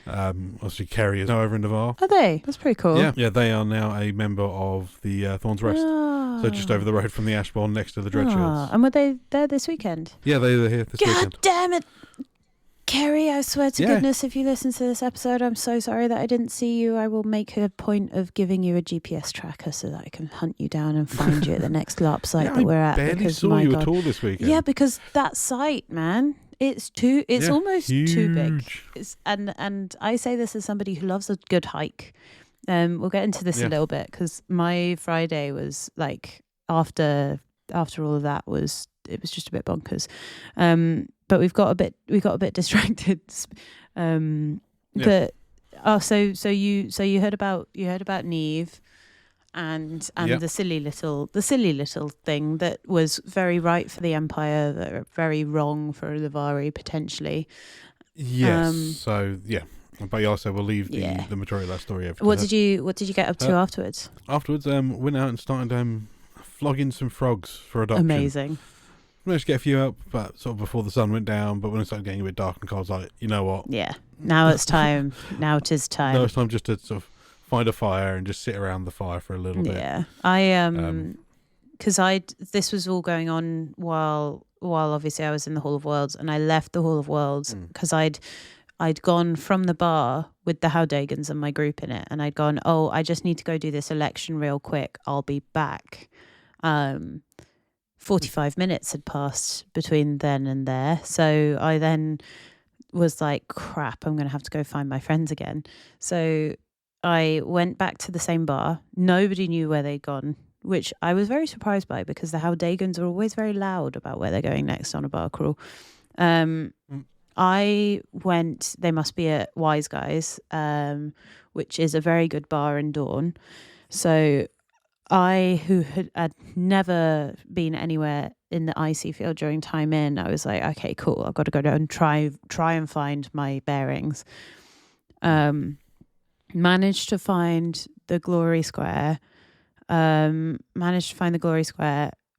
Obviously, Kerry is now over in Navarre. Are they? That's pretty cool. Yeah, they are now a member of the Thorns Rest. So just over the road from the Ashbourne, next to the Dread Shields. And were they there this weekend? Yeah, they were here this weekend. God damn it! Kerry, I swear to goodness, if you listen to this episode, I'm so sorry that I didn't see you. I will make a point of giving you a GPS tracker so that I can hunt you down and find you at the next LARP site that we're at. I barely saw you at all this weekend. Yeah, because that site, man, it's almost huge. too big. And I say this as somebody who loves a good hike. We'll get into this a little bit because my Friday was like after all of that was just a bit bonkers. But we got a bit distracted. But so you heard about Neve and the silly little thing that was very right for the Empire, that are very wrong for Lavari potentially. Yes. But also we'll leave the majority of that story over to What did you get up to afterwards? Afterwards, went out and started flogging some frogs for adoption. Amazing. Managed to get a few up, but sort of before the sun went down. But when it started getting a bit dark and cold, I was like, you know what? Yeah. Now it's time. Now it is time. Now it's time just to sort of find a fire and just sit around the fire for a little bit. Yeah. Because this was all going on while obviously I was in the Hall of Worlds, and I left the Hall of Worlds because I'd gone from the bar with the Howdagans and my group in it, and I'd gone, I just need to go do this election real quick. I'll be back. 45 minutes had passed between then and there. So I then was like, crap, I'm going to have to go find my friends again. So I went back to the same bar. Nobody knew where they'd gone, which I was very surprised by because the Howdagans are always very loud about where they're going next on a bar crawl. I went, they must be at Wise Guys, which is a very good bar in Dawn. So I, who had never been anywhere in the icy field during time in, I was like, okay, cool. I've got to go down and try and find my bearings. Managed to find the Glory Square.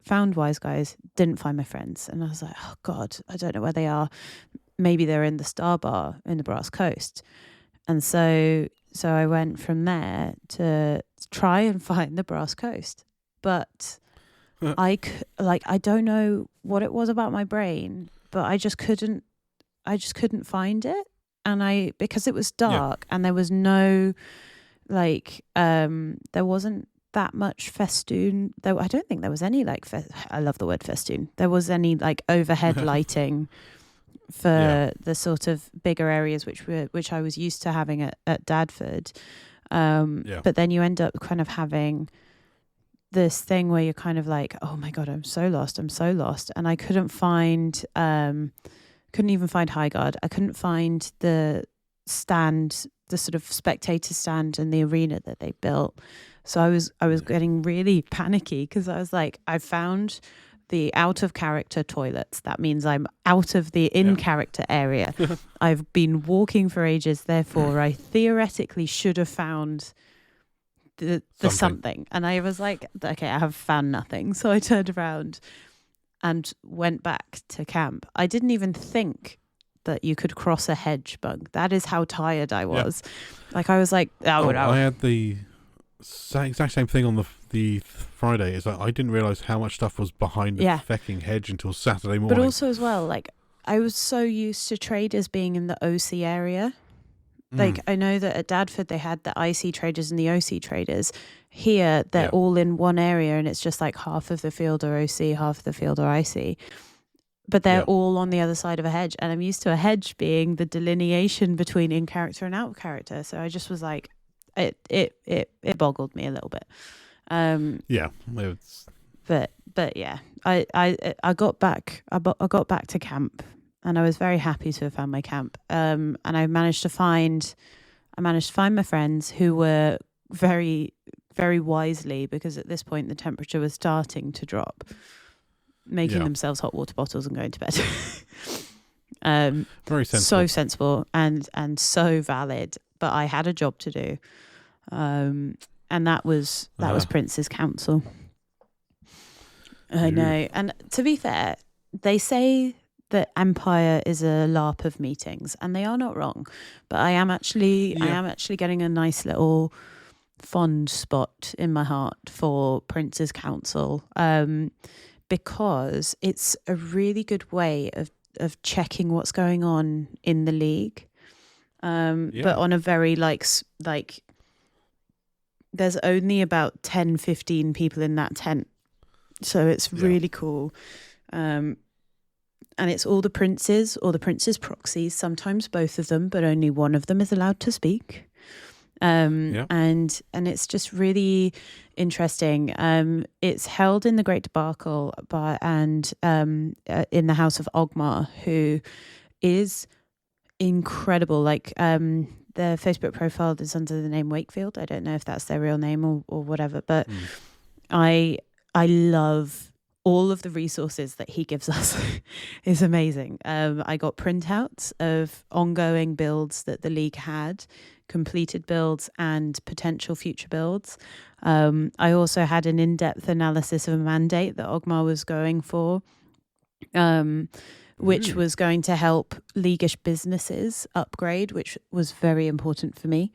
found Wise Guys, didn't find my friends. And I was like, oh God, I don't know where they are. Maybe they're in the Star Bar in the Brass Coast. And so I went from there to try and find the Brass Coast. But I don't know what it was about my brain, but I just couldn't find it. And because it was dark and there was no, there wasn't that much festoon. I don't think there was any I love the word festoon. There was any overhead lighting for the sort of bigger areas which I was used to having at Dadford. But then you end up kind of having this thing where you're kind of like, oh my God, I'm so lost. And I couldn't even find Highguard. I couldn't find the stand, the sort of spectator stand in the arena that they built. So I was getting really panicky because I was like, I found the out of character toilets. That means I'm out of the in character area. I've been walking for ages. Therefore, I theoretically should have found the something. And I was like, okay, I have found nothing. So I turned around and went back to camp. I didn't even think that you could cross a hedge, Bung. That is how tired I was. I was like, I had the exact same thing on the Friday. Is that I didn't realise how much stuff was behind the fecking hedge until Saturday morning. But also as well, I was so used to traders being in the OC area. I know that at Dadford they had the IC traders and the OC traders. Here they're all in one area, and it's just half of the field are OC, half of the field are IC. But they're all on the other side of a hedge, and I'm used to a hedge being the delineation between in character and out character. So I just was like, it boggled me a little bit. But yeah, I got back. I got back to camp. And I was very happy to have found my camp. And I managed to find my friends who were very, very wisely, because at this point the temperature was starting to drop, making themselves hot water bottles and going to bed. Very sensible. So sensible and so valid. But I had a job to do. And that was Prince's counsel. I know. And to be fair, they say that Empire is a LARP of meetings, and they are not wrong. But I am actually getting a nice little fond spot in my heart for Prince's counsel, because it's a really good way of checking what's going on in the league. But on a very there's only about 10, 15 people in that tent, so it's really cool. And it's all the princes or the prince's proxies, sometimes both of them, but only one of them is allowed to speak. And it's just really interesting. It's held in the Great Debacle in the House of Ogmar, who is incredible. Their Facebook profile is under the name Wakefield. I don't know if that's their real name or whatever, but I love all of the resources that he gives us. Is amazing. I got printouts of ongoing builds that the league had, completed builds and potential future builds. I also had an in-depth analysis of a mandate that Ogmar was going for, which was going to help leaguish businesses upgrade, which was very important for me.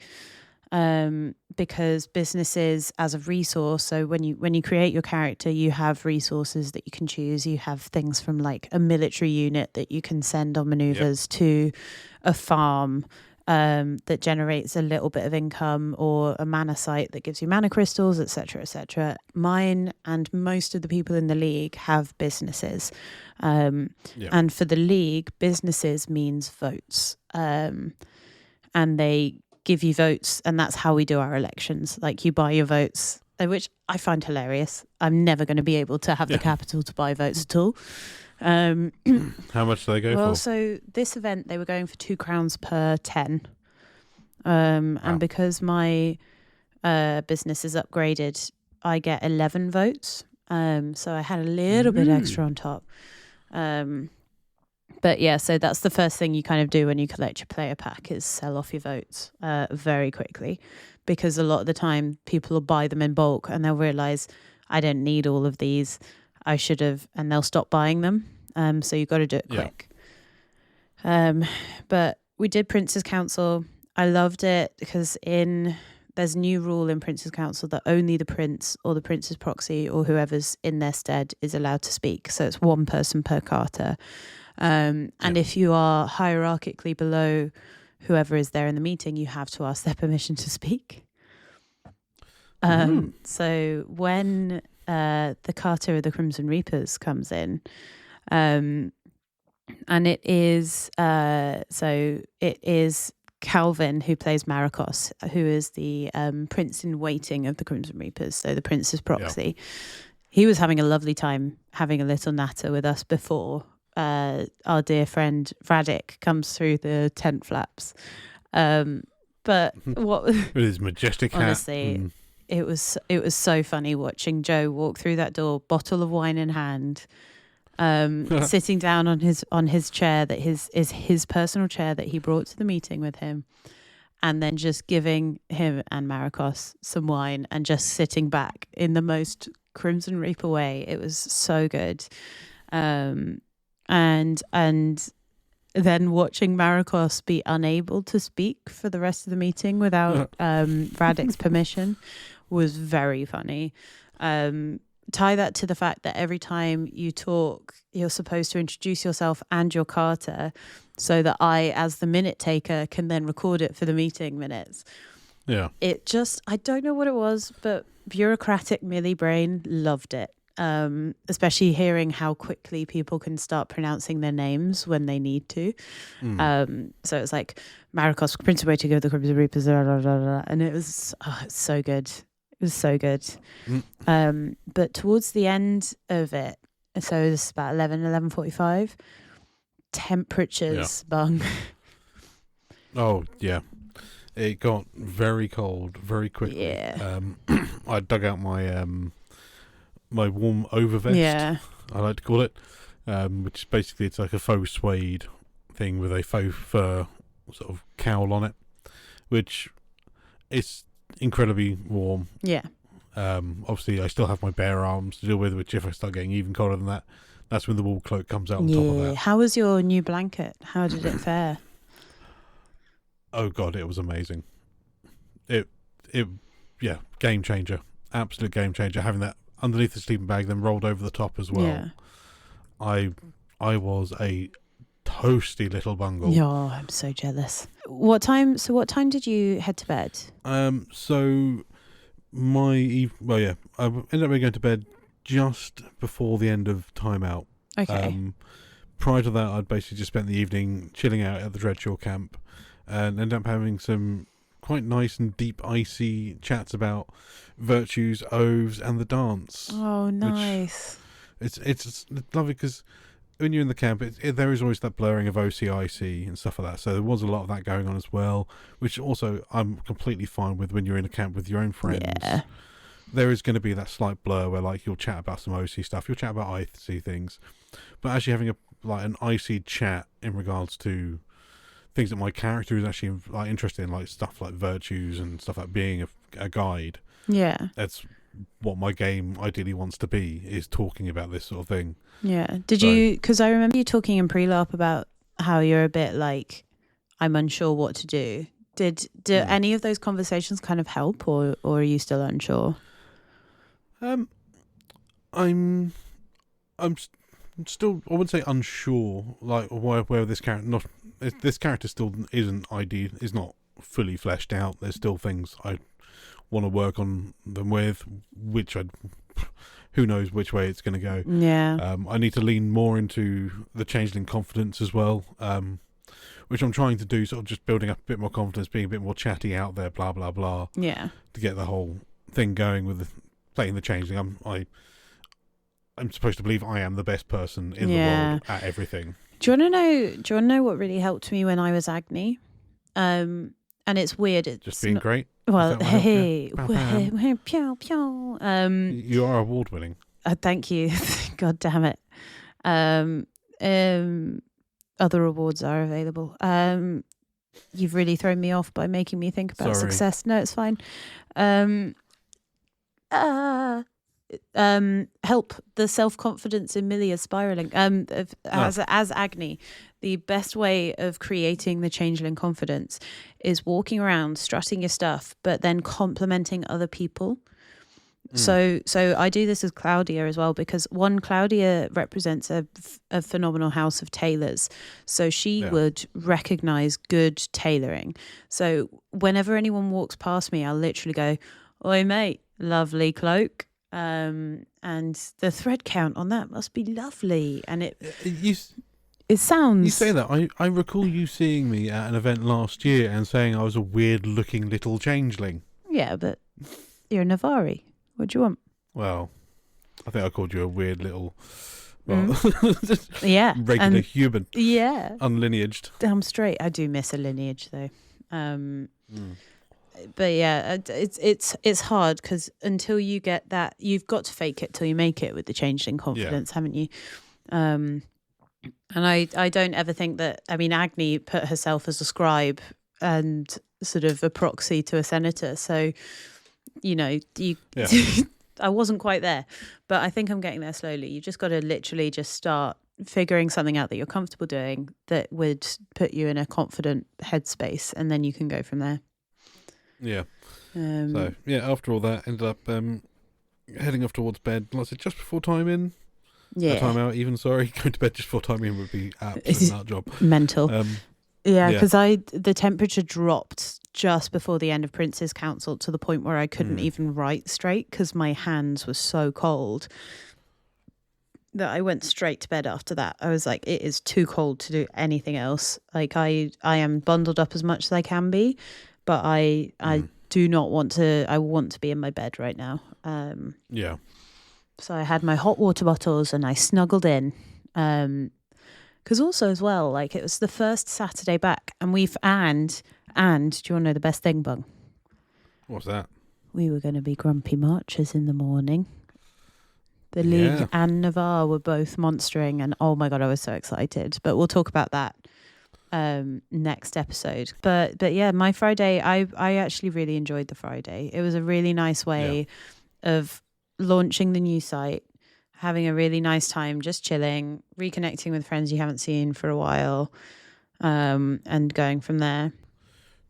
Because businesses as a resource, so when you create your character, you have resources that you can choose. You have things from a military unit that you can send on maneuvers to a farm that generates a little bit of income, or a mana site that gives you mana crystals, etc., etc. Mine and most of the people in the league have businesses, and for the league, businesses means votes, and they give you votes, and that's how we do our elections. You buy your votes, which I find hilarious. I'm never going to be able to have the capital to buy votes at all. How much do they go for? Well, so this event they were going for 2 crowns per 10, and because my business is upgraded, I get 11 votes. So I had a little bit extra on top. But yeah, so that's the first thing you kind of do when you collect your player pack, is sell off your votes very quickly, because a lot of the time people will buy them in bulk and they'll realize I don't need all of these. I should have, and they'll stop buying them. So you've got to do it quick. But we did Prince's Council. I loved it because there's a new rule in Prince's Council that only the prince or the prince's proxy or whoever's in their stead is allowed to speak. So it's one person per charter. And if you are hierarchically below whoever is there in the meeting, you have to ask their permission to speak. So when the Carter of the Crimson Reapers comes in, and it is Calvin who plays Maracos, who is the prince in waiting of the Crimson Reapers, so the prince's proxy. Yeah. He was having a lovely time having a little natter with us before our dear friend Radic comes through the tent flaps. But what with his majestic hat, honestly, it was so funny watching Joe walk through that door, bottle of wine in hand, sitting down on his chair that is his personal chair that he brought to the meeting with him, and then just giving him and Maracos some wine and just sitting back in the most Crimson Reaper way. It was so good. And then watching Maracos be unable to speak for the rest of the meeting without Radic's permission was very funny. Tie that to the fact that every time you talk, you're supposed to introduce yourself and your Carter so that I, as the minute taker, can then record it for the meeting minutes. Yeah. I don't know what it was, but bureaucratic Millie brain loved it. Especially hearing how quickly people can start pronouncing their names when they need to. So it's like Maracos, Prince of Waiting of the Crimson Reapers, and it was it's so good. It was so good. But towards the end of it, so this is about 11:45, temperatures bung. Oh, yeah. It got very cold very quickly. Yeah. I dug out my my warm overvest, I like to call it, which is basically, it's like a faux suede thing with a faux fur sort of cowl on it, which is incredibly warm. Yeah. Obviously, I still have my bare arms to deal with, which if I start getting even colder than that, that's when the wool cloak comes out on top of that. How was your new blanket? How did it fare? Oh God, it was amazing. It game changer, absolute game changer. Having that underneath the sleeping bag, then rolled over the top as well. Yeah. I was a toasty little bungle. Yeah, I'm so jealous. What time did you head to bed? I ended up going to bed just before the end of timeout. Okay. Prior to that, I'd basically just spent the evening chilling out at the Dreadshaw camp, and ended up having some quite nice and deep, icy chats about virtues, oaths, and the dance. Oh, nice. It's lovely because when you're in the camp, there is always that blurring of OC-IC and stuff like that. So there was a lot of that going on as well, which also I'm completely fine with when you're in a camp with your own friends. Yeah. There is going to be that slight blur where, like, you'll chat about some OC stuff, you'll chat about IC things, but actually having an IC chat in regards to things that my character is actually like interested in, like stuff like virtues and stuff like being a guide. Yeah, that's what my game ideally wants to be, is talking about this sort of thing. Yeah. Did you? Because I remember you talking in pre-LARP about how you're a bit like, I'm unsure what to do. Did any of those conversations kind of help, or are you still unsure? I'm still, I wouldn't say unsure, like where this character still isn't ideal, is not fully fleshed out. There's still things I want to work on them with, which who knows which way it's going to go. Yeah. I need to lean more into the changeling confidence as well, which I'm trying to do, sort of just building up a bit more confidence, being a bit more chatty out there, blah blah blah. Yeah. To get the whole thing going with playing the changeling. I'm supposed to believe I am the best person in the world at everything. Do you want to know what really helped me when I was Agni? And it's weird. It's just being great. Well, hey, pew pew. You are award winning. Thank you. God damn it. Other awards are available. You've really thrown me off by making me think about success. No, it's fine. help the self-confidence in Millie is spiraling. As Agni, the best way of creating the changeling confidence is walking around, strutting your stuff, but then complimenting other people. So I do this as Claudia as well, because Claudia represents a phenomenal house of tailors. So she would recognize good tailoring. So whenever anyone walks past me, I'll literally go, "Oi, mate, lovely cloak." And the thread count on that must be lovely. And it sounds... You say that. I recall you seeing me at an event last year and saying I was a weird-looking little changeling. Yeah, but you're Navari. What do you want? Well, I think I called you a weird little... regular human. Yeah. Unlineaged. Damn straight. I do miss a lineage, though. But yeah, it's hard, because until you get that, you've got to fake it till you make it with the changeling confidence, haven't you? And I don't ever think that... I mean, Agni put herself as a scribe and sort of a proxy to a senator. So, I wasn't quite there, but I think I'm getting there slowly. You just got to literally just start figuring something out that you're comfortable doing that would put you in a confident headspace, and then you can go from there. Yeah. After all that, ended up heading off towards bed. Like I said, just before time in. Yeah. Time out, even, sorry. Going to bed just before time in would be absolute nut job. Mental. Because the temperature dropped just before the end of Prince's Council to the point where I couldn't even write straight, because my hands were so cold that I went straight to bed after that. I was like, it is too cold to do anything else. Like, I am bundled up as much as I can be, but I do not want to... I want to be in my bed right now. So I had my hot water bottles and I snuggled in. Because also as well, like, it was the first Saturday back, and do you want to know the best thing, Bung? What's that? We were going to be grumpy marchers in the morning. The League and Navarre were both monstering, and oh my God, I was so excited. But we'll talk about that next episode. But yeah, my Friday, I actually really enjoyed the Friday. It was a really nice way of launching the new site, having a really nice time, just chilling, reconnecting with friends you haven't seen for a while, and going from there.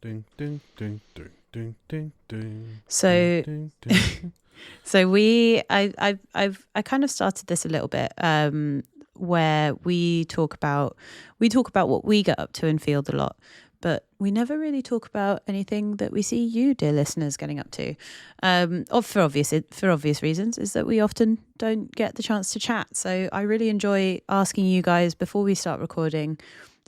Ding, ding, ding, ding, ding, ding, ding. So, ding, ding, ding. so I kind of started this a little bit, where we talk about what we get up to in field a lot, but we never really talk about anything that we see you, dear listeners, getting up to. For obvious reasons, is that we often don't get the chance to chat. So I really enjoy asking you guys before we start recording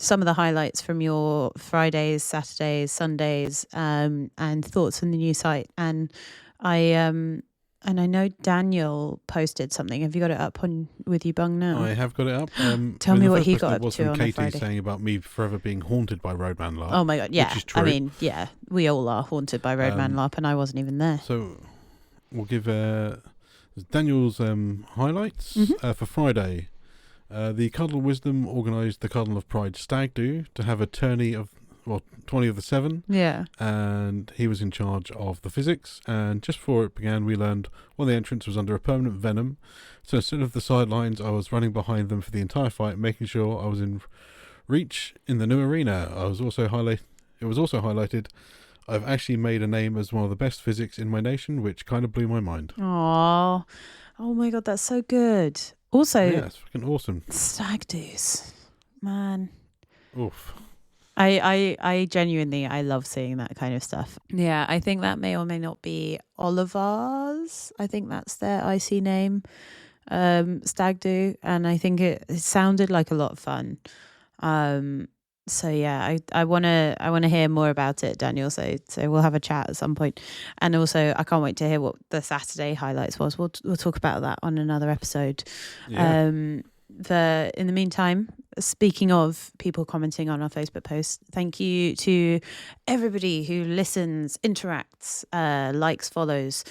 some of the highlights from your Fridays, Saturdays, Sundays, and thoughts on the new site. And I know Daniel posted something. Have you got it up with you, Bung, now? I have got it up. Tell me what he got up to on Katie Friday. Saying about me forever being haunted by Roadman LARP. Oh my God, yeah. Which is true. I mean, yeah, we all are haunted by Roadman LARP, and I wasn't even there. So we'll give Daniel's highlights for Friday. The Cardinal Wisdom organised the Cardinal of Pride Stag Do to have a tourney of 20 of the 7. Yeah. And he was in charge of the physics. And just before it began, we learned one of the entrants was under a permanent venom. So instead of the sidelines, I was running behind them for the entire fight, making sure I was in reach in the new arena. It was also highlighted I've actually made a name as one of the best physics in my nation, which kind of blew my mind. Oh my God, that's so good. Also, yeah, it's fucking awesome. Stag do's, man. Oof. I genuinely, I love seeing that kind of stuff. Yeah, I think that may or may not be Oliver's. I think that's their IC name, Stag Do, and I think it sounded like a lot of fun. So yeah, I wanna hear more about it, Daniel. So we'll have a chat at some point, and also I can't wait to hear what the Saturday highlights was. We'll talk about that on another episode. Yeah. In the meantime, speaking of people commenting on our Facebook post, thank you to everybody who listens, interacts, likes, follows,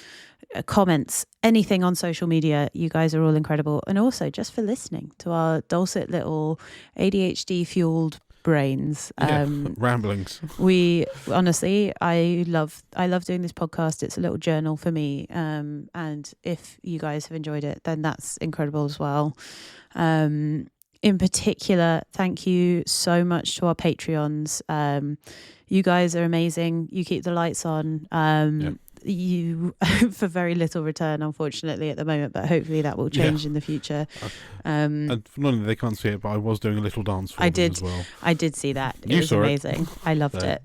comments, anything on social media. You guys are all incredible. And also just for listening to our dulcet little ADHD fueled brains. Ramblings. We honestly, I love doing this podcast. It's a little journal for me. And if you guys have enjoyed it, then that's incredible as well. In particular, thank you so much to our Patreons. You guys are amazing. You keep the lights on. You for very little return, unfortunately, at the moment, but hopefully that will change in the future. And not only they can't see it, but I was doing a little dance for them as well. I did see that. It You was saw amazing. I loved it.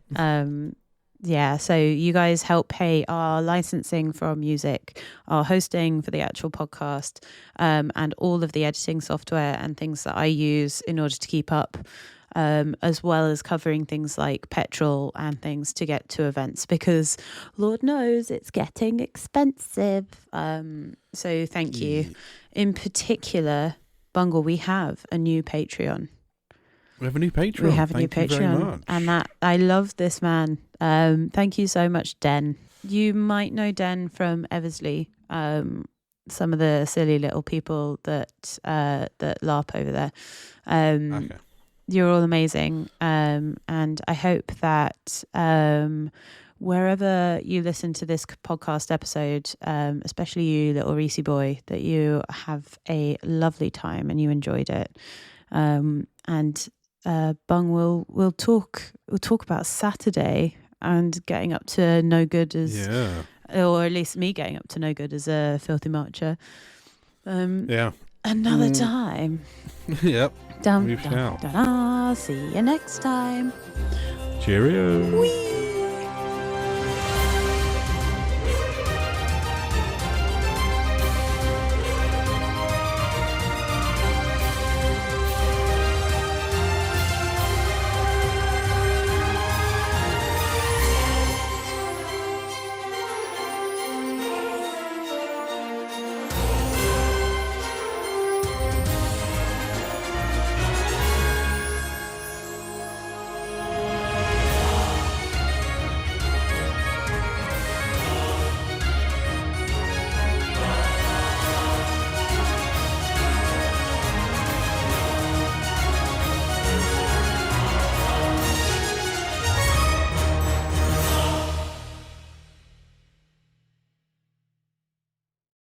So you guys help pay our licensing for our music, our hosting for the actual podcast, and all of the editing software and things that I use in order to keep up, as well as covering things like petrol and things to get to events, because Lord knows it's getting expensive. So thank you. In particular, Bungle, we have a new Patreon. We have a new Patreon. We have a new Thank you very Patreon. much. And that I love this man. Thank you so much, Den. You might know Den from Eversley. Some of the silly little people that LARP over there. Okay. You're all amazing. And I hope that wherever you listen to this podcast episode, especially you, little Reese boy, that you have a lovely time and you enjoyed it. And Bung we'll talk about Saturday and getting up to no good as, or at least me getting up to no good as a filthy marcher. Another time. Yep. We shall. See you next time. Cheerio. Whee!